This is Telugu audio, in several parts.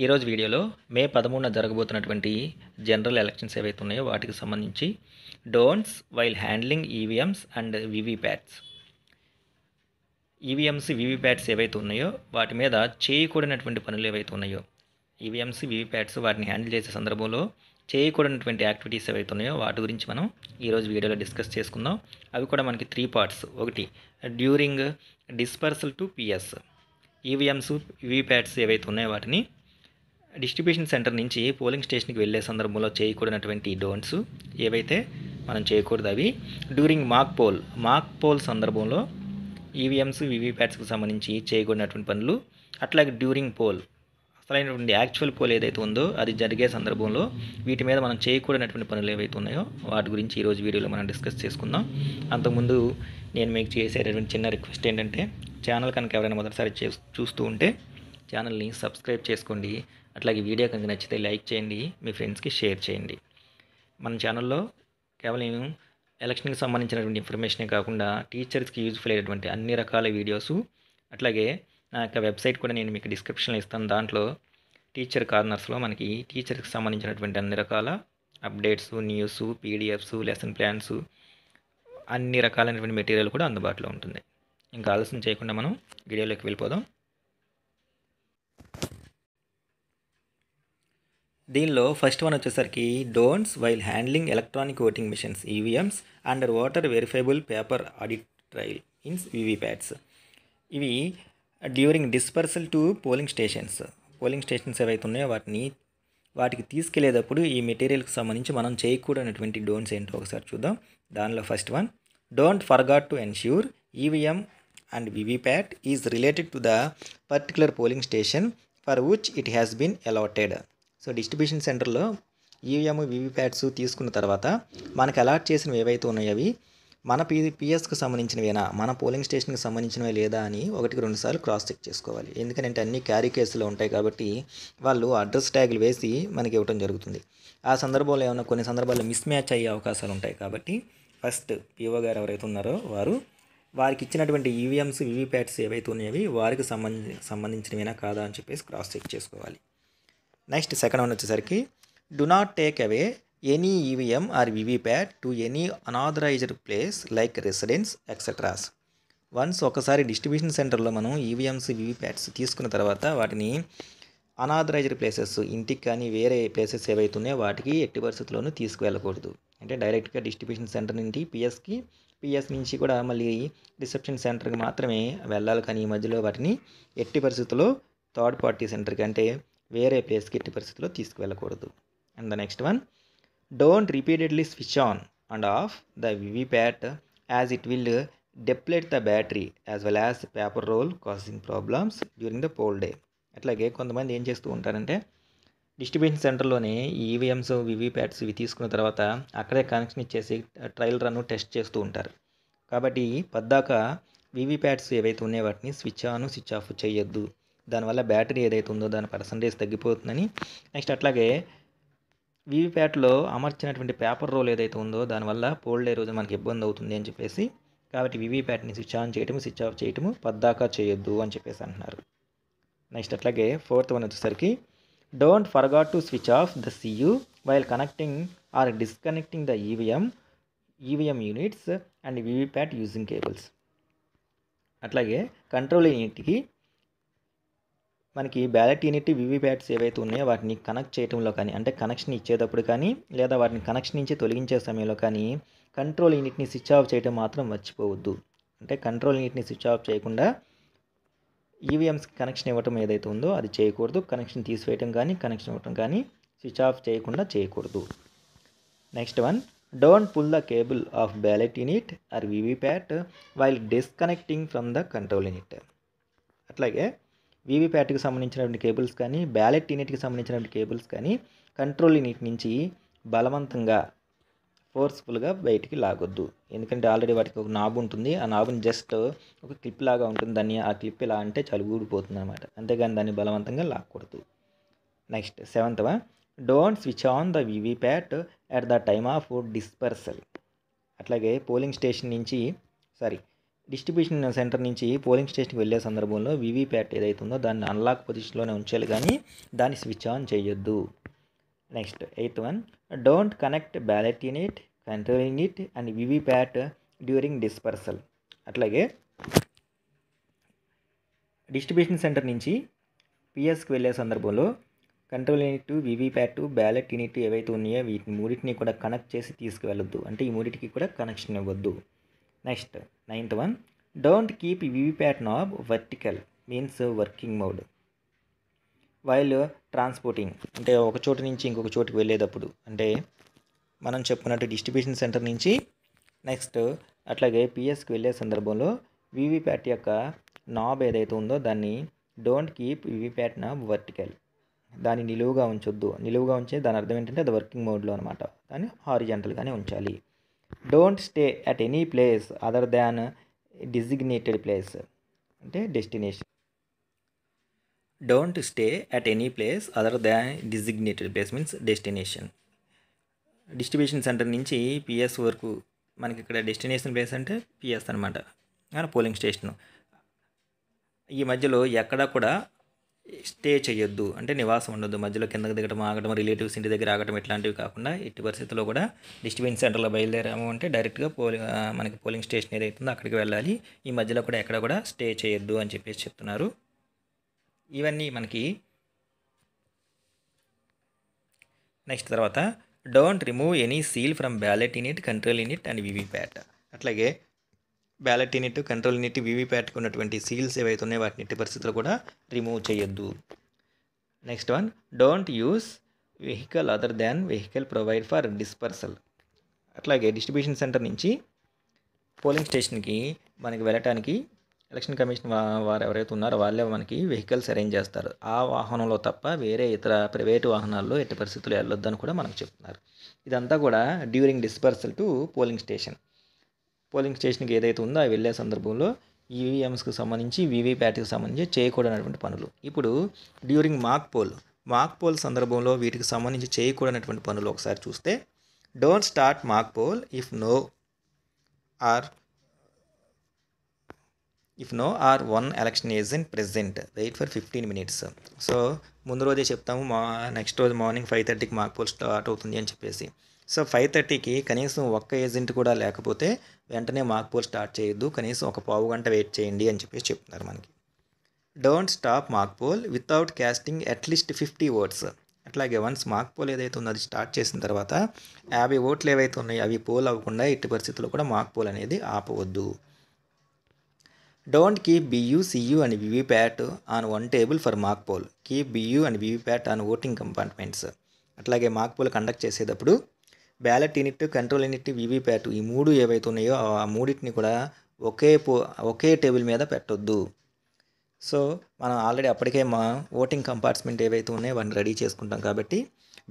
ఈరోజు వీడియోలో మే 13న జరగబోతున్నటువంటి జనరల్ ఎలక్షన్స్ ఏవైతే ఉన్నాయో వాటికి సంబంధించి don'ts while handling EVMs and VVPATs EVMs VVPATs ఏవైతే ఉన్నాయో వాటి మీద చేయకూడనటువంటి పనులు ఏవైతే ఉన్నాయో ఈవీఎంస్ వీవీప్యాట్స్ వాటిని హ్యాండిల్ చేసే సందర్భంలో చేయకూడనటువంటి యాక్టివిటీస్ ఏవైతే ఉన్నాయో వాటి గురించి మనం ఈరోజు వీడియోలో డిస్కస్ చేసుకుందాం. అవి కూడా మనకి 3 పార్ట్స్. ఒకటి during dispersal to PS EVMs VVPATs ఏవైతే ఉన్నాయో వాటిని డిస్ట్రిబ్యూషన్ సెంటర్ నుంచి పోలింగ్ స్టేషన్కి వెళ్ళే సందర్భంలో చేయకూడనటువంటి డోంట్స్ ఏవైతే మనం చేయకూడదు అవి. డ్యూరింగ్ మాక్ పోల్ సందర్భంలో ఈవీఎంస్ వీవీప్యాట్స్కి సంబంధించి చేయకూడనటువంటి పనులు. అట్లాగే డ్యూరింగ్ పోల్ అసలైనటువంటి యాక్చువల్ పోల్ ఏదైతే ఉందో అది జరిగే సందర్భంలో వీటి మీద మనం చేయకూడనటువంటి పనులు ఏవైతే ఉన్నాయో వాటి గురించి ఈరోజు వీడియోలో మనం డిస్కస్ చేసుకుందాం. అంతకుముందు నేను మీకు చేసేటటువంటి చిన్న రిక్వెస్ట్ ఏంటంటే ఛానల్ కనుక ఎవరైనా మొదటిసారి చూస్తూ ఉంటే ఛానల్ని సబ్స్క్రైబ్ చేసుకోండి. అట్లాగే వీడియో కనుక నచ్చితే లైక్ చేయండి, మీ ఫ్రెండ్స్కి షేర్ చేయండి. మన ఛానల్లో కేవలం ఎలక్షన్కి సంబంధించినటువంటి ఇన్ఫర్మేషనే కాకుండా టీచర్స్కి యూజ్ఫుల్ అయ్యేటువంటి అన్ని రకాల వీడియోసు, అట్లాగే నా యొక్క వెబ్సైట్ కూడా నేను మీకు డిస్క్రిప్షన్లో ఇస్తాను. దాంట్లో టీచర్ కార్నర్స్లో మనకి టీచర్కి సంబంధించినటువంటి అన్ని రకాల updates, news, PDFs, lesson plans, అన్ని రకాలైనటువంటి మెటీరియల్ కూడా అందుబాటులో ఉంటుంది. ఇంకా ఆలస్యం చేయకుండా మనం వీడియోలోకి వెళ్ళిపోదాం. దీనిలో ఫస్ట్ వన్ వచ్చేసరికి don'ts while handling electronic voting machines EVMs under voter verifiable paper audit trial ఇన్స్ వీవీప్యాట్స్. ఇవి during dispersal to polling stations ఏవైతే ఉన్నాయో వాటికి తీసుకెళ్లేటప్పుడు ఈ మెటీరియల్కి సంబంధించి మనం చేయకూడనటువంటి డోంట్స్ ఏంటో ఒకసారి చూద్దాం. దానిలో first one, don't forgot to ensure EVM and VVPAT is related to the particular polling station for which it has been allotted. So distribution సెంటర్లో ఈవీఎం వీవీప్యాట్స్ తీసుకున్న తర్వాత మనకు అలాట్ చేసినవి ఏవైతే ఉన్నాయో అవి మన పిఎస్కి సంబంధించినవేనా, మన పోలింగ్ స్టేషన్కి సంబంధించినవి లేదా అని 1-2 సార్లు క్రాస్ చెక్ చేసుకోవాలి. ఎందుకంటే అన్ని క్యారీ కేసులో ఉంటాయి కాబట్టి వాళ్ళు అడ్రస్ ట్యాగులు వేసి మనకి ఇవ్వడం జరుగుతుంది. ఆ సందర్భంలో ఏమైనా కొన్ని సందర్భాల్లో మిస్ మ్యాచ్ అయ్యే అవకాశాలు ఉంటాయి కాబట్టి ఫస్ట్ పిఓ గారు ఎవరైతే ఉన్నారో వారికి ఇచ్చినటువంటి ఈవీఎంస్ వీవీప్యాట్స్ ఏవైతే ఉన్నాయో వారికి సంబంధించినవేనా కాదా అని చెప్పేసి క్రాస్ చెక్ చేసుకోవాలి. నెక్స్ట్ సెకండ్ వన్ వచ్చేసరికి do not take away any EVM or VVPAT to any unauthorised place like residence etceteras. Once ఒకసారి డిస్ట్రిబ్యూషన్ సెంటర్లో మనం ఈవీఎంస్ వీవీప్యాట్స్ తీసుకున్న తర్వాత వాటిని అనాథరైజ్డ్ ప్లేసెస్, ఇంటికి కానీ వేరే ప్లేసెస్ ఏవైతే ఉన్నాయో వాటికి ఎట్టి పరిస్థితుల్లోనూ తీసుకువెళ్ళకూడదు. అంటే డైరెక్ట్గా డిస్ట్రిబ్యూషన్ సెంటర్ నుండి పిఎస్ నుంచి కూడా మళ్ళీ రిసెప్షన్ సెంటర్కి మాత్రమే వెళ్ళాలి. కానీ ఈ మధ్యలో వాటిని ఎట్టి పరిస్థితుల్లో థర్డ్ పార్టీ సెంటర్కి అంటే వేరే ప్లేస్కి ఎట్టి పరిస్థితుల్లో తీసుకువెళ్ళకూడదు. And the next one, don't repeatedly switch on and off the VVPAT as it will deplete the battery as well as paper roll causing problems during the poll day. అట్లాగే కొంతమంది ఏం చేస్తూ ఉంటారంటే డిస్ట్రిబ్యూషన్ సెంటర్లోనే ఈవీఎంస్ వీవీప్యాట్స్ ఇవి తీసుకున్న తర్వాత అక్కడే కనెక్షన్ ఇచ్చేసి ట్రయల్ రన్ టెస్ట్ చేస్తూ ఉంటారు. కాబట్టి పద్దాక వీవీప్యాట్స్ ఏవైతే ఉన్నాయో వాటిని స్విచ్ ఆన్ స్విచ్ ఆఫ్ చేయొద్దు. దానివల్ల బ్యాటరీ ఏదైతే ఉందో దాని పర్సంటేజ్ తగ్గిపోతుందని. నెక్స్ట్ అట్లాగే వీవీప్యాట్లో అమర్చినటువంటి పేపర్ రోల్ ఏదైతే ఉందో దానివల్ల పోల్ డే రోజు మనకి ఇబ్బంది అవుతుంది అని చెప్పేసి, కాబట్టి వీవీప్యాట్ని స్విచ్ ఆన్ చేయటము స్విచ్ ఆఫ్ చేయటము పద్దాకా చేయొద్దు అని చెప్పేసి అంటున్నారు. నెక్స్ట్ అట్లాగే ఫోర్త్ వన్ వచ్చేసరికి don't forgot to switch off the CU while connecting or disconnecting the EVM units and VVPAT using cables. అట్లాగే కంట్రోల్ యూనిట్కి మనకి బ్యాలెట్ యూనిట్ వీవీప్యాట్స్ ఏవైతే ఉన్నాయో వాటిని కనెక్ట్ చేయడంలో కానీ, అంటే కనెక్షన్ ఇచ్చేటప్పుడు కానీ లేదా వాటిని కనెక్షన్ నుంచి తొలగించే సమయంలో కానీ కంట్రోల్ యూనిట్ని స్విచ్ ఆఫ్ చేయడం మాత్రం మర్చిపోవద్దు. అంటే కంట్రోల్ యూనిట్ని స్విచ్ ఆఫ్ చేయకుండా ఈవీఎంస్కి కనెక్షన్ ఇవ్వటం ఏదైతే ఉందో అది చేయకూడదు. కనెక్షన్ తీసివేయటం కానీ కనెక్షన్ ఇవ్వటం కానీ స్విచ్ ఆఫ్ చేయకుండా చేయకూడదు. Next one, don't pull the cable of ballot unit or VVPAT while disconnecting from the control unit. అట్లాగే వీవీప్యాట్కి సంబంధించినటువంటి కేబుల్స్ కానీ బ్యాలెట్ యూనిట్కి సంబంధించినటువంటి కేబుల్స్ కానీ కంట్రోల్ యూనిట్ నుంచి బలవంతంగా ఫోర్స్ఫుల్గా బయటికి లాగొద్దు. ఎందుకంటే ఆల్రెడీ వాటికి ఒక నాబ్ ఉంటుంది. ఆ నాబుని జస్ట్ ఒక క్లిప్ లాగా ఉంటుంది. దాన్ని ఆ క్లిప్ ఇలా అంటే చాలు ఊడిపోతుంది అనమాట. అంతేగాని దాన్ని బలవంతంగా లాక్కూడదు. Next seventh one, don't switch on the VVPAT at the time of dispersal. అట్లాగే పోలింగ్ స్టేషన్ నుంచి డిస్ట్రిబ్యూషన్ సెంటర్ నుంచి పోలింగ్ స్టేషన్కి వెళ్ళే సందర్భంలో వీవీప్యాట్ ఏదైతే ఉందో దాన్ని అన్లాక్ పొజిషన్లోనే ఉంచాలి, కానీ దాన్ని స్విచ్ ఆన్ చేయొద్దు. Next 8th one, don't connect ballot unit, control unit and VVPAT during dispersal. అట్లాగే డిస్ట్రిబ్యూషన్ సెంటర్ నుంచి పిఎస్కి వెళ్ళే సందర్భంలో control unit, VVPAT, ballot unit ఏవైతే ఉన్నాయో వీటిని మూడింటిని కూడా కనెక్ట్ చేసి తీసుకువెళ్ళొద్దు, అంటే ఈ మూడింటికి కూడా కనెక్షన్ ఇవ్వద్దు. Next 9th one, don't keep VVPAT knob vertical means working mode while transporting, అంటే ఒక చోటు నుంచి ఇంకొక చోటుకి వెళ్ళేటప్పుడు, అంటే మనం చెప్పుకున్నట్టు డిస్ట్రిబ్యూషన్ సెంటర్ నుంచి నెక్స్ట్ అట్లాగే పిఎస్కి వెళ్ళే సందర్భంలో వీవీప్యాట్ యొక్క నాబ్ ఏదైతే ఉందో దాన్ని don't keep VVPAT knob vertical, దాన్ని నిలువుగా ఉంచొద్దు. నిలువుగా ఉంచే దాని అర్థం ఏంటంటే అది వర్కింగ్ మోడ్లో అనమాట, దాన్ని హారిజాంటల్గానే ఉంచాలి. Don't stay at any place other than designated place, అంటే destination. Don't stay at any place other than designated place means destination. Distribution centre నుంచి పిఎస్ వరకు మనకి ఇక్కడ డెస్టినేషన్ ప్లేస్ అంటే పిఎస్ అనమాట, పోలింగ్ స్టేషను. ఈ మధ్యలో ఎక్కడా కూడా స్టే చేయొద్దు, అంటే నివాసం ఉండొద్దు. మధ్యలో కిందకి దిగడం, ఆగడం, రిలేటివ్స్ ఇంటి దగ్గర ఆగడం ఇట్లాంటివి కాకుండా ఎట్టి పరిస్థితుల్లో కూడా డిస్ట్రిబ్యూషన్ సెంటర్లో బయలుదేరాము అంటే డైరెక్ట్గా మనకి పోలింగ్ స్టేషన్ ఏదైతే ఉందో అక్కడికి వెళ్ళాలి. ఈ మధ్యలో కూడా ఎక్కడ కూడా స్టే చేయొద్దు అని చెప్పేసి చెప్తున్నారు. ఇవన్నీ మనకి నెక్స్ట్ తర్వాత don't remove any seal from ballot unit, control unit and VVPAT. అట్లాగే బ్యాలెట్ యూనిట్, కంట్రోల్ యూనిట్, వీవీప్యాట్కి ఉన్నటువంటి సీల్స్ ఏవైతే ఉన్నాయో వాటిని ఎట్టి పరిస్థితుల్లో కూడా రిమూవ్ చేయొద్దు. Next one, don't use vehicle other than vehicle provide for dispersal. అట్లాగే డిస్ట్రిబ్యూషన్ సెంటర్ నుంచి పోలింగ్ స్టేషన్కి మనకి వెళ్ళటానికి ఎలక్షన్ కమిషన్ వారు ఎవరైతే ఉన్నారో వాళ్ళే మనకి వెహికల్స్ అరేంజ్ చేస్తారు. ఆ వాహనంలో తప్ప వేరే ఇతర ప్రైవేటు వాహనాల్లో ఎట్టి పరిస్థితుల్లో వెళ్ళొద్దని కూడా మనకు చెప్తున్నారు. ఇదంతా కూడా during dispersal to polling station. Polling స్టేషన్కి ఏదైతే ఉందో అవి వెళ్ళే సందర్భంలో ఈవీఎంస్కి సంబంధించి, వీవీప్యాట్కి సంబంధించి చేయకూడనటువంటి పనులు. ఇప్పుడు డ్యూరింగ్ మాక్ పోల్ సందర్భంలో వీటికి సంబంధించి చేయకూడనటువంటి పనులు ఒకసారి చూస్తే, don't start mock poll if no or one election agent present, wait for 15 minutes. So ముందు రోజే చెప్తాము, నెక్స్ట్ రోజు మార్నింగ్ 5:30కి మాక్ పోల్ స్టార్ట్ అవుతుంది అని చెప్పేసి. సో 5:30కి కనీసం ఒక్క ఏజెంట్ కూడా లేకపోతే వెంటనే మాక్ పోల్ స్టార్ట్ చేయొద్దు, కనీసం ఒక పావు గంట వెయిట్ చేయండి అని చెప్పేసి చెప్తున్నారు మనకి. Don't stop mock poll without casting at least 50 votes. అట్లాగే వన్స్ మాక్ పోల్ ఏదైతే ఉందో అది స్టార్ట్ చేసిన తర్వాత 50 ఓట్లు ఏవైతే ఉన్నాయో అవి పోల్ అవ్వకుండా ఎట్టి పరిస్థితుల్లో కూడా మాక్ పోల్ అనేది ఆపవద్దు. Don't keep BU, CU and VVPAT on one table for mock poll. Keep BU and VVPAT on voting compartments. అట్లాగే మాక్ పోల్ కండక్ట్ చేసేటప్పుడు ballot unit, control unit, VVPAT ఈ మూడు ఏవైతే ఉన్నాయో ఆ మూడింటిని కూడా ఒకే టేబుల్ మీద పెట్టొద్దు. సో మనం ఆల్రెడీ అప్పటికే మా ఓటింగ్ కంపార్ట్మెంట్ ఏవైతే ఉన్నాయో వాటిని రెడీ చేసుకుంటాం కాబట్టి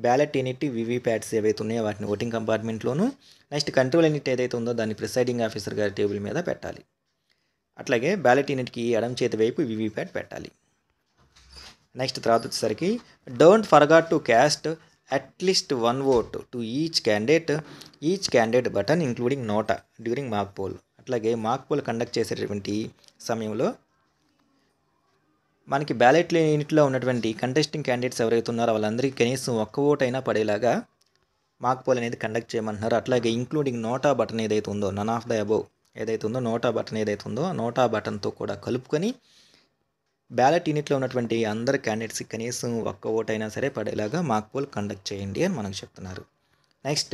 బ్యాలెట్ యూనిట్, వీవీప్యాట్స్ ఏవైతే ఉన్నాయో వాటిని ఓటింగ్ కంపార్ట్మెంట్లోను, నెక్స్ట్ కంట్రోల్ యూనిట్ ఏదైతే ఉందో దాన్ని ప్రిసైడింగ్ ఆఫీసర్ గారి టేబుల్ మీద పెట్టాలి. అట్లాగే బ్యాలెట్ యూనిట్కి ఎడమ చేతి వైపు వీవీప్యాట్ పెట్టాలి. నెక్స్ట్ తర్వాత వచ్చేసరికి don't forgot to caste at least 1 vote to each candidate button including NOTA during mock poll. అట్లాగే మాక్ పోల్ కండక్ట్ చేసేటటువంటి సమయంలో మనకి బ్యాలెట్ యూనిట్లో ఉన్నటువంటి కంటెస్టింగ్ క్యాండిడేట్స్ ఎవరైతే ఉన్నారో వాళ్ళందరికీ కనీసం ఒక్క ఓటు అయినా పడేలాగా మాక్ పోల్ అనేది కండక్ట్ చేయమంటున్నారు. అట్లాగే ఇంక్లూడింగ్ నోటా బటన్ ఏదైతే ఉందో, నన్ ఆఫ్ ద అబోవ్ ఏదైతే ఉందో నోటా బటన్ ఏదైతే ఉందో ఆ నోటా బటన్తో కూడా కలుపుకొని బ్యాలెట్ యూనిట్లో ఉన్నటువంటి అందరు క్యాండిడేట్స్కి కనీసం ఒక్క ఓటు అయినా సరే పడేలాగా మాక్ పోల్ కండక్ట్ చేయండి అని మనకు చెప్తున్నారు. Next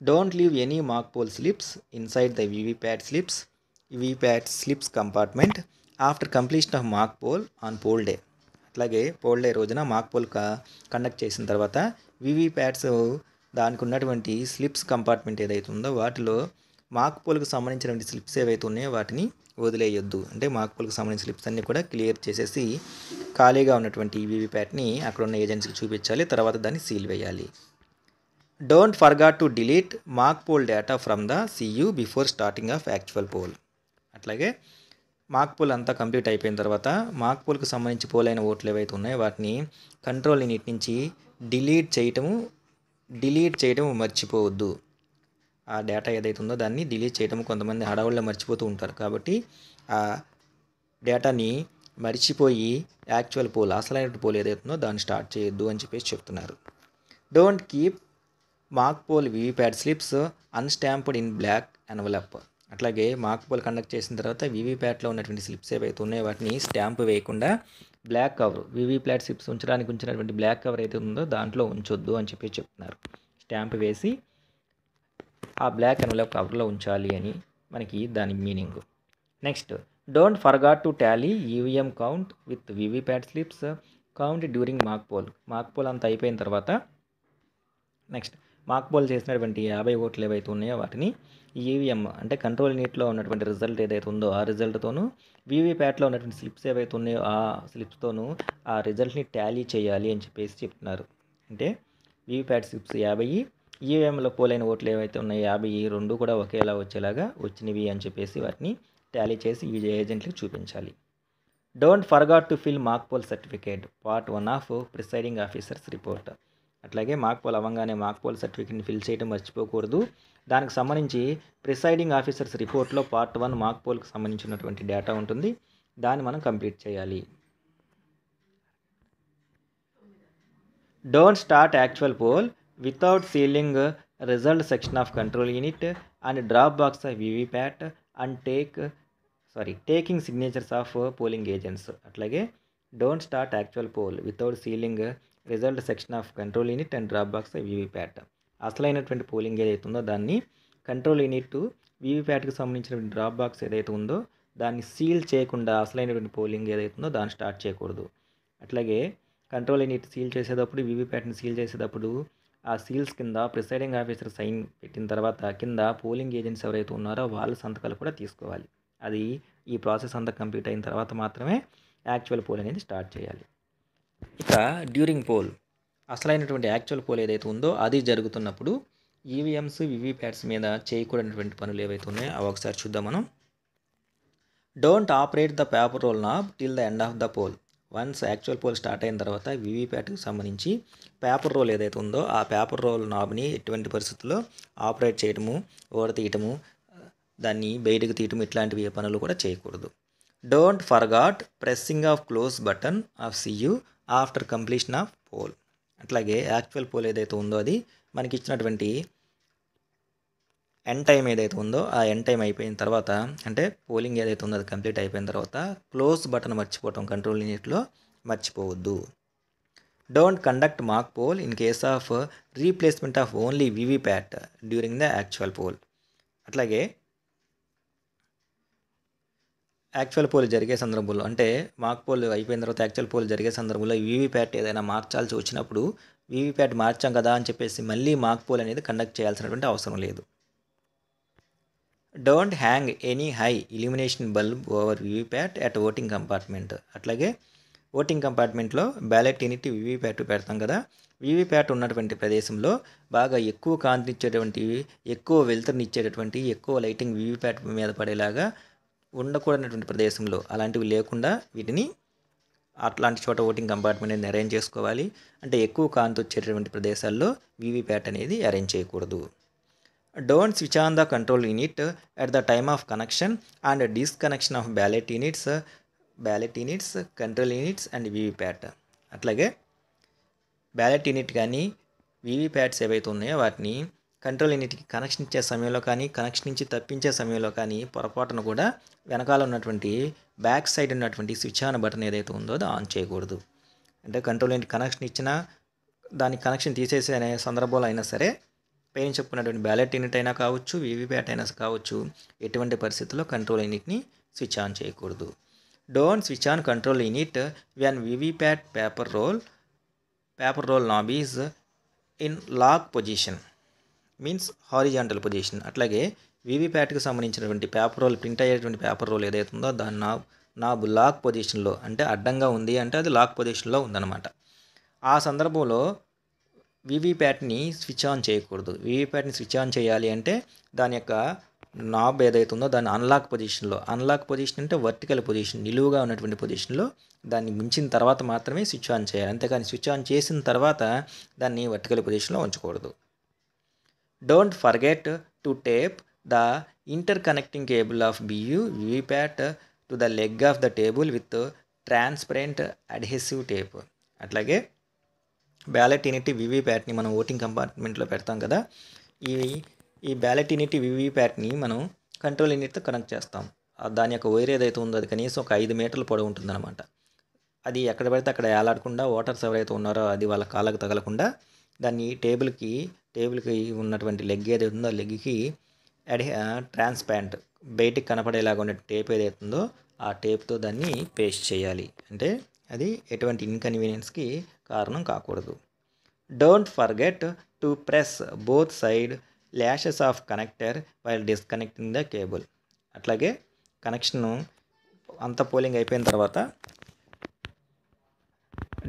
don't leave any mock poll slips inside the VVPAT slips compartment after completion of mock poll on pole day. అట్లాగే పోల్ డే రోజున మాక్ పోల్ కండక్ట్ చేసిన తర్వాత వీవీప్యాట్స్ దానికి ఉన్నటువంటి స్లిప్స్ కంపార్ట్మెంట్ ఏదైతే ఉందో వాటిలో మాక్ పోల్కి సంబంధించినటువంటి స్లిప్స్ ఏవైతే ఉన్నాయో వాటిని వదిలేయొద్దు. అంటే మాక్ పోల్కి సంబంధించిన స్లిప్స్ అన్నీ కూడా క్లియర్ చేసేసి ఖాళీగా ఉన్నటువంటి వీవీప్యాట్ని అక్కడ ఉన్న ఏజెన్సీకి చూపించాలి, తర్వాత దాన్ని సీల్ వేయాలి. Don't forgot to delete mock poll data from the CU before starting of actual poll. అట్లాగే మాక్ పోల్ అంతా కంప్లీట్ అయిపోయిన తర్వాత మాక్ పోల్కి సంబంధించి పోలైన ఓట్లు ఏవైతే ఉన్నాయో వాటిని కంట్రోల్ యూనిట్ నుంచి డిలీట్ చేయటము మర్చిపోవద్దు. ఆ డేటా ఏదైతే ఉందో దాన్ని డిలీట్ చేయడం కొంతమంది హడావుల్లో మర్చిపోతూ ఉంటారు. కాబట్టి ఆ డేటాని మర్చిపోయి యాక్చువల్ పోల్ అసలైన పోల్ ఏదైతే ఉందో దాన్ని స్టార్ట్ చేయొద్దు అని చెప్పేసి చెప్తున్నారు. Don't keep mock poll VVPAT slips unstamped in black envelope. అట్లాగే మాక్ పోల్ కండక్ట్ చేసిన తర్వాత వీవీప్యాట్లో ఉన్నటువంటి స్లిప్స్ ఏవైతే ఉన్నాయో వాటిని స్టాంప్ వేయకుండా బ్లాక్ కవర్, వీవీప్యాట్ స్లిప్స్ ఉంచడానికి ఉంచినటువంటి బ్లాక్ కవర్ అయితే ఉందో దాంట్లో ఉంచొద్దు అని చెప్పి చెప్తున్నారు. స్టాంప్ వేసి ఆ బ్లాక్ ఎన్వలప్ కవర్లో ఉంచాలి అని మనకి దాని meaning. Next, don't forgot to Tally EVM count with VVPAT slips count during mock poll. Mock poll అంతా అయిపోయిన తర్వాత నెక్స్ట్ మాక్ పోల్ చేసినటువంటి 50 ఓట్లు ఏవైతే ఉన్నాయో వాటిని ఈవీఎం అంటే కంట్రోల్ యూనిట్లో ఉన్నటువంటి రిజల్ట్ ఏదైతే ఉందో ఆ రిజల్ట్తోనూ వీవీప్యాట్లో ఉన్నటువంటి స్లిప్స్ ఏవైతే ఉన్నాయో ఆ స్లిప్స్తోనూ ఆ రిజల్ట్ని టాలీ చేయాలి అని చెప్పేసి చెప్తున్నారు. అంటే వీవీప్యాట్ స్లిప్స్ 50, ఈవీఎంలో పోలైన ఓట్లు ఏవైతే ఉన్నాయో 50 రెండు కూడా ఒకేలా వచ్చేలాగా వచ్చినవి అని చెప్పేసి వాటిని టాలీ చేసి ఈ ఏజెంట్లకు చూపించాలి. Don't forgot to fill mock poll certificate part 1 of presiding officers report. అట్లాగే మాక్ పోల్ అవ్వగానే మాక్ పోల్ సర్టిఫికేట్ని ఫిల్ చేయడం మర్చిపోకూడదు. దానికి సంబంధించి ప్రిసైడింగ్ ఆఫీసర్స్ రిపోర్ట్లో పార్ట్ 1 మాక్ పోల్కి సంబంధించినటువంటి డేటా ఉంటుంది, దాన్ని మనం కంప్లీట్ చేయాలి. Don't start actual poll without sealing result section of control unit and drop box of VVPAT and taking signatures of polling agents. అట్లాగే don't start actual poll without sealing result section of control unit and drop box of VVPAT. అసలైనటువంటి పోలింగ్ ఏదైతే ఉందో దాన్ని కంట్రోల్ యూనిట్ వీవీప్యాట్కి సంబంధించినటువంటి డ్రాప్ బాక్స్ ఏదైతే ఉందో దాన్ని సీల్ చేయకుండా అసలైనటువంటి పోలింగ్ ఏదైతే ఉందో దాన్ని స్టార్ట్ చేయకూడదు. అట్లాగే కంట్రోల్ యూనిట్ సీల్ చేసేటప్పుడు వీవీప్యాట్ని సీల్ చేసేటప్పుడు ఆ సీల్స్ కింద ప్రిసైడింగ్ ఆఫీసర్ సైన్ పెట్టిన తర్వాత కింద పోలింగ్ ఏజెంట్స్ ఎవరైతే ఉన్నారో వాళ్ళ సంతకాలు కూడా తీసుకోవాలి. అది ఈ ప్రాసెస్ అంతా కంప్లీట్ అయిన తర్వాత మాత్రమే యాక్చువల్ పోల్ అనేది స్టార్ట్ చేయాలి. ఇక డ్యూరింగ్ పోల్ అసలైనటువంటి యాక్చువల్ పోల్ ఏదైతే ఉందో అది జరుగుతున్నప్పుడు ఈవీఎంస్ వీవీప్యాట్స్ మీద చేయకూడనటువంటి పనులు ఏవైతే ఉన్నాయో అవి ఒకసారి చూద్దాం మనం. Don't operate the paper roll knob till the end of the poll. Once actual poll start అయిన తర్వాత వీవీప్యాట్కి సంబంధించి పేపర్ రోల్ ఏదైతే ఉందో ఆ పేపర్ రోల్ నాబ్ని ఎటువంటి పరిస్థితుల్లో ఆపరేట్ చేయటము, ఓడతీయటము, దాన్ని బయటకు తీయటం ఇట్లాంటివి ఏ పనులు కూడా చేయకూడదు. Don't forgot pressing of close button of CU after completion of poll. అట్లాగే యాక్చువల్ పోల్ ఏదైతే ఉందో అది మనకి ఇచ్చినటువంటి ఎండ్ టైం ఏదైతే ఉందో ఆ ఎండ్ టైం అయిపోయిన తర్వాత అంటే పోలింగ్ ఏదైతే ఉందో అది కంప్లీట్ అయిపోయిన తర్వాత క్లోజ్ బటన్ మర్చిపోవటం కంట్రోల్ యూనిట్లో మర్చిపోవద్దు. Don't conduct mock poll in case of replacement of only VVPAT during the actual poll. అట్లాగే యాక్చువల్ పోల్ జరిగే సందర్భంలో అంటే మాక్ పోల్ అయిపోయిన తర్వాత యాక్చువల్ పోల్ జరిగే సందర్భంలో వీవీప్యాట్ ఏదైనా మార్చాల్సి వచ్చినప్పుడు వీవీప్యాట్ మార్చాం కదా అని చెప్పేసి మళ్ళీ మాక్ పోల్ అనేది కండక్ట్ చేయాల్సినటువంటి అవసరం లేదు. Don't hang any high illumination bulb over VVPAT at voting compartment. అట్లాగే ఓటింగ్ కంపార్ట్మెంట్లో బ్యాలెట్ యూనిట్ వీవీప్యాట్ పెడతాం కదా, వీవీప్యాట్ ఉన్నటువంటి ప్రదేశంలో బాగా ఎక్కువ కాంతినిచ్చేటువంటి, ఎక్కువ వెలుతురునిచ్చేటటువంటి, ఎక్కువ లైటింగ్ వీవీప్యాట్ మీద పడేలాగా ఉండకూడనటువంటి ప్రదేశంలో అలాంటివి లేకుండా వీటిని అట్లాంటి చోట ఓటింగ్ కంపార్ట్మెంట్ అనేది అరేంజ్ చేసుకోవాలి. అంటే ఎక్కువ కాంతి వచ్చేటటువంటి ప్రదేశాల్లో వీవీప్యాట్ అనేది అరేంజ్ చేయకూడదు. Don't switch on the control unit at the time of connection and disconnection of ballot units, control units and VVPAT. అట్లాగే బ్యాలెట్ యూనిట్ కానీ వీవీప్యాట్స్ ఏవైతే ఉన్నాయో వాటిని కంట్రోల్ యూనిట్కి కనెక్షన్ ఇచ్చే సమయంలో కానీ కనెక్షన్ నుంచి తప్పించే సమయంలో కానీ పొరపాటును కూడా వెనకాల ఉన్నటువంటి బ్యాక్ సైడ్ ఉన్నటువంటి స్విచ్ ఆన్ బటన్ ఏదైతే ఉందో అది ఆన్ చేయకూడదు. అంటే కంట్రోల్ యూనిట్ కనెక్షన్ ఇచ్చినా దానికి కనెక్షన్ తీసేసే అనే సందర్భంలో అయినా సరే పైన చెప్పుకున్నటువంటి బ్యాలెట్ యూనిట్ అయినా కావచ్చు, వీవీప్యాట్ అయినా కావచ్చు, ఎటువంటి పరిస్థితుల్లో కంట్రోల్ యూనిట్ని స్విచ్ ఆన్ చేయకూడదు. Don't switch on control unit when VVPAT paper roll knob is in lock position means horizontal position. అట్లాగే వీవీప్యాట్కి సంబంధించినటువంటి పేపర్ రోల్, ప్రింట్ అయ్యేటువంటి పేపర్ రోల్ ఏదైతే ఉందో దాని నాబ్ లాక్ పొజిషన్లో అంటే అడ్డంగా ఉంది అంటే అది లాక్ పొజిషన్లో ఉందన్నమాట. ఆ సందర్భంలో వీవీప్యాట్ని స్విచ్ ఆన్ చేయకూడదు. వీవీప్యాట్ని స్విచ్ ఆన్ చేయాలి అంటే దాని యొక్క నాబ్ ఏదైతే ఉందో దాన్ని అన్లాక్ పొజిషన్ అంటే వర్టికల్ పొజిషన్, నిలువుగా ఉన్నటువంటి పొజిషన్లో దాన్ని ఉంచిన తర్వాత మాత్రమే స్విచ్ ఆన్ చేయాలి. అంతేకాని స్విచ్ ఆన్ చేసిన తర్వాత దాన్ని వర్టికల్ పొజిషన్లో ఉంచకూడదు. Don't forget to tape the interconnecting cable of BU VVPAT to the leg of the table with transparent adhesive tape. అట్లాగే బ్యాలెట్ యూనిటీ వివిప్యాట్ని మనం ఓటింగ్ కంపార్ట్మెంట్లో పెడతాం కదా, ఈ బ్యాలెట్ యూనిటీ వివిప్యాట్ని మనం కంట్రోల్ యూనిట్తో కనెక్ట్ చేస్తాం. దాని యొక్క వైర్ ఏదైతే ఉందో అది కనీసం ఒక 5 మీటర్ల పొడవు ఉంటుందన్నమాట. అది ఎక్కడ పడితే అక్కడ ఏలాడకుండా ఓటర్స్ ఎవరైతే ఉన్నారో అది వాళ్ళ కాళ్ళకు తగలకుండా దాన్ని టేబుల్కి ఉన్నటువంటి లెగ్ ఏదైతే ఉందో ఆ లెగ్కి ట్రాన్స్పారెంట్ బయటికి కనపడేలాగా ఉండే టేప్ ఏదైతే ఉందో ఆ టేప్తో దాన్ని పేస్ట్ చేయాలి. అంటే అది ఎటువంటి ఇన్కన్వీనియన్స్కి కారణం కాకూడదు. Don't forget to press both side lashes of connector while disconnecting the cable. అట్లాగే కనెక్షను అంత పోలింగ్ అయిపోయిన తర్వాత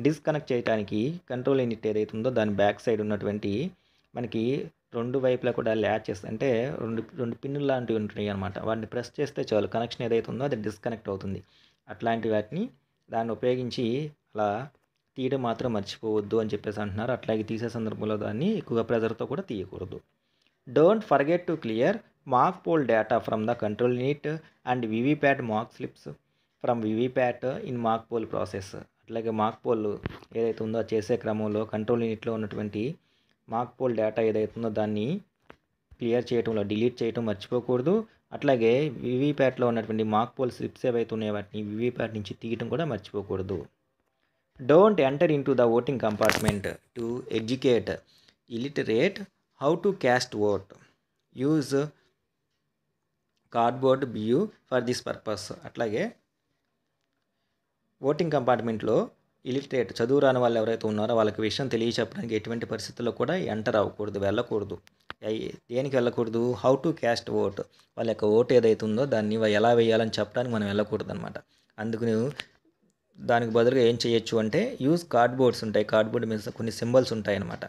డిస్కనెక్ట్ చేయడానికి కంట్రోల్ యూనిట్ ఏదైతే ఉందో దాని బ్యాక్ సైడ్ ఉన్నటువంటి మనకి 2 వైపులా కూడా ల్యాచెస్ అంటే రెండు పిన్నులు లాంటివి ఉంటాయి అనమాట. వాటిని ప్రెస్ చేస్తే చాలు కనెక్షన్ ఏదైతే ఉందో అది డిస్కనెక్ట్ అవుతుంది. అట్లాంటి వాటిని దాన్ని ఉపయోగించి అలా తీయడం మాత్రం మర్చిపోవద్దు అని చెప్పేసి అంటున్నారు. అట్లాగే తీసే సందర్భంలో దాన్ని ఎక్కువగా ప్రెజర్తో కూడా తీయకూడదు. Don't forget to clear mark poll data from the control unit and VVPAT mark slips from VVPAT in mark poll process. అట్లాగే మార్క్ పోల్ ఏదైతే ఉందో చేసే క్రమంలో కంట్రోల్ యూనిట్లో ఉన్నటువంటి మార్క్ పోల్ డేటా ఏదైతే ఉందో దాన్ని క్లియర్ చేయడంలో డిలీట్ చేయడం మర్చిపోకూడదు. అట్లాగే వివిప్యాట్లో ఉన్నటువంటి మార్క్ పోల్ స్లిప్స్ ఏవైతే ఉన్నాయో వాటిని వివిప్యాట్ నుంచి తీయడం కూడా మర్చిపోకూడదు. Don't enter in to the voting compartment to educate illiterate how to caste vote. Use cardboard BU for this purpose. అట్లాగే ఓటింగ్ కంపార్ట్మెంట్లో ఇలిటరేట్ చదువు రాని వాళ్ళు ఎవరైతే ఉన్నారో వాళ్ళకి విషయం తెలియచెప్పడానికి ఎటువంటి పరిస్థితుల్లో కూడా ఎంటర్ అవ్వకూడదు, వెళ్ళకూడదు. దేనికి వెళ్ళకూడదు? హౌ టు క్యాస్ట్ ఓట్, వాళ్ళ యొక్క ఓటు ఏదైతే ఉందో దాన్ని ఎలా వేయాలని చెప్పడానికి మనం వెళ్ళకూడదు అనమాట. అందుకని దానికి బదులుగా ఏం చేయొచ్చు అంటే యూజ్ కార్డ్బోర్డ్స్ ఉంటాయి, కార్డ్బోర్డ్ మీద కొన్ని సింబల్స్ ఉంటాయి అన్నమాట.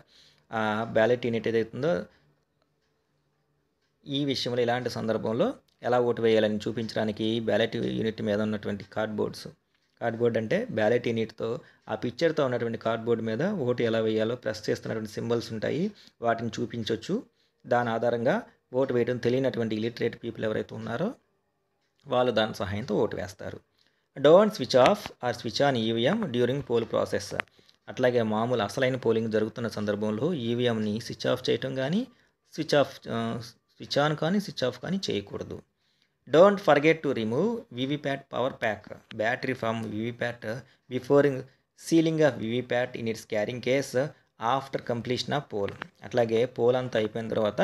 ఆ బ్యాలెట్ యూనిట్ ఏదైతే ఉందో ఈ విషయంలో ఇలాంటి సందర్భంలో ఎలా ఓటు వేయాలని చూపించడానికి బ్యాలెట్ యూనిట్ మీద ఉన్నటువంటి కార్డ్బోర్డ్ అంటే బ్యాలెట్ యూనిట్తో ఆ పిక్చర్తో ఉన్నటువంటి కార్డ్బోర్డ్ మీద ఓటు ఎలా వేయాలో ప్రెస్ చేస్తున్నటువంటి సింబల్స్ ఉంటాయి, వాటిని చూపించవచ్చు. దాని ఆధారంగా ఓటు వేయడం తెలియనటువంటి ఇలిటరేట్ పీపుల్ ఎవరైతే ఉన్నారో వాళ్ళు దాని సహాయంతో ఓటు వేస్తారు. Don't switch off are switch on EVM during pole process. అట్లాగే మామూలు అసలైన పోలింగ్ జరుగుతున్న సందర్భంలో ఈవీఎంని స్విచ్ ఆఫ్ చేయటం కానీ స్విచ్ ఆన్ కానీ స్విచ్ ఆఫ్ కానీ చేయకూడదు. Don't forget to remove VVPAT power pack battery from VVPAT before ceiling of VVPAT in it's carrying case after completion of poll. అట్లాగే పోల్ అంతా అయిపోయిన తర్వాత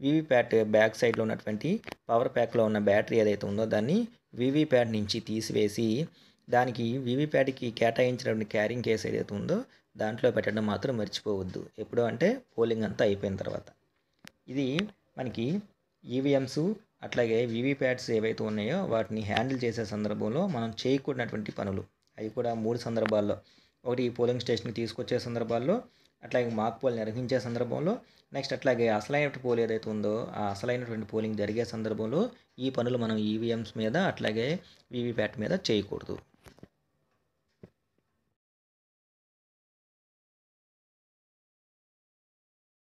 వివిప్యాట్ బ్యాక్ సైడ్లో ఉన్నటువంటి పవర్ ప్యాక్లో ఉన్న బ్యాటరీ ఏదైతే ఉందో దాన్ని వివిప్యాట్ నుంచి తీసివేసి దానికి వివిప్యాట్కి కేటాయించినటువంటి క్యారింగ్ కేస్ ఏదైతే ఉందో దాంట్లో పెట్టడం మాత్రం మర్చిపోవద్దు. ఎప్పుడు అంటే పోలింగ్ అంతా అయిపోయిన తర్వాత. ఇది మనకి ఈవీఎంస్ అట్లాగే వివిప్యాట్స్ ఏవైతే ఉన్నాయో వాటిని హ్యాండిల్ చేసే సందర్భంలో మనం చేయకూడనటువంటి పనులు అవి కూడా 3 సందర్భాల్లో. ఒకటి పోలింగ్ స్టేషన్కి తీసుకొచ్చే సందర్భాల్లో, అట్లాగే మాక్ పోల్ నిర్వహించే సందర్భంలో, నెక్స్ట్ అట్లాగే అసలైన పోల్ ఏదైతే ఉందో ఆ అసలైనటువంటి పోలింగ్ జరిగే సందర్భంలో ఈ పనులు మనం ఈవీఎంస్ మీద అట్లాగే వివిప్యాట్ మీద చేయకూడదు.